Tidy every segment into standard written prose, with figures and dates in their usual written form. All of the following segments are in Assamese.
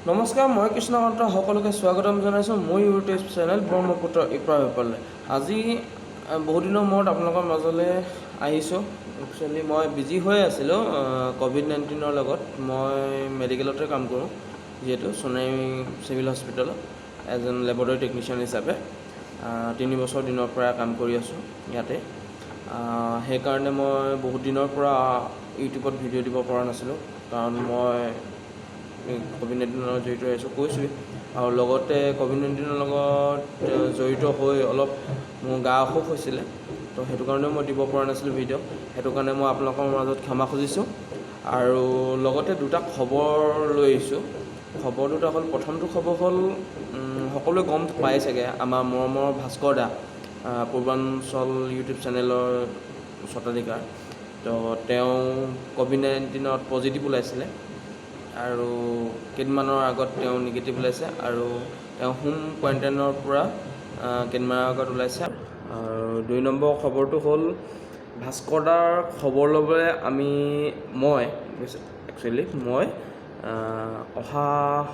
নমস্কাৰ, মই কৃষ্ণকান্ত সকলোকে স্বাগতম জনাইছোঁ মোৰ ইউটিউব চেনেল ব্ৰহ্মপুত্ৰ ইপাৰলৈ। আজি বহু দিনৰ মূৰত আপোনালোকৰ মাজলৈ আহিছোঁ। একচুৱেলি মই বিজি হৈ আছিলোঁ ক'ভিড-19 লগত। মই মেডিকেলতে কাম কৰোঁ, যিহেতু সোণাৰী চিভিল হস্পিটেলত এজন লেবৰেটৰী টেকনিচিয়ান হিচাপে 3 বছৰ দিনৰ পৰা কাম কৰি আছোঁ ইয়াতে। সেইকাৰণে মই বহুত দিনৰ পৰা ইউটিউবত ভিডিঅ' দিব পৰা নাছিলোঁ, কাৰণ মই ক'ভিড-19 জড়িত হৈ আছোঁ কৈছোঁৱেই। আৰু লগতে ক'ভিড-19 লগত জড়িত হৈ অলপ মোৰ গা অসুখ হৈছিলে, তো সেইটো কাৰণেও মই দিব পৰা নাছিলোঁ ভিডিঅ'। সেইটো কাৰণে মই আপোনালোকৰ মাজত ক্ষমা খুজিছোঁ। আৰু লগতে দুটা খবৰ লৈ আহিছোঁ। খবৰ দুটা হ'ল, প্ৰথমটো খবৰ হ'ল সকলোৱে গম পাই চাগে, আমাৰ মৰমৰ ভাস্কৰ দা, পূৰ্বাঞ্চল ইউটিউব চেনেলৰ স্বত্বাধিকাৰ। তো তেওঁ ক'ভিড-19ত পজিটিভ ওলাইছিলে আৰু কেইদিনমানৰ আগত তেওঁ নিগেটিভ ওলাইছে, আৰু তেওঁ হোম কোৱাৰেণ্টাইনৰ পৰা কেইদিনমানৰ আগত ওলাইছে। আৰু 2 নম্বৰ খবৰটো হ'ল, ভাস্কৰ দাৰ খবৰ ল'বলৈ মই অহা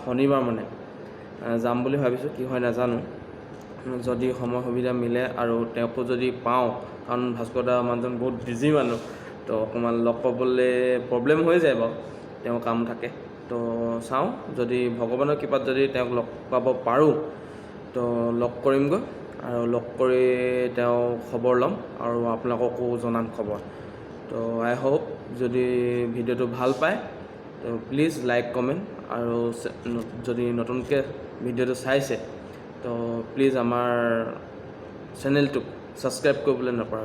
শনিবাৰ মানে যাম বুলি ভাবিছোঁ। কি হয় নাজানো, যদি সময় সুবিধা মিলে আৰু তেওঁকো যদি পাওঁ, কাৰণ ভাস্কৰ দা মানুহজন বহুত বিজি মানুহ, তো অকণমান লগ পাবলৈ প্ৰব্লেম হৈ যায় বাৰু, তেওঁ কাম থাকে। তো চাওঁ, যদি ভগৱানৰ কৃপাত যদি তেওঁক লগ পাব পাৰোঁ তো লগ কৰিমগৈ, আৰু লগ কৰি তেওঁ খবৰ ল'ম আৰু আপোনালোককো জনাম খবৰ। তো আই হোপ যদি ভিডিঅ'টো ভাল পায় তো প্লিজ লাইক কমেণ্ট, আৰু যদি নতুনকৈ ভিডিঅ'টো চাইছে তো প্লিজ আমাৰ চেনেলটোক ছাবস্ক্ৰাইব কৰিবলৈ নাপাহৰিব।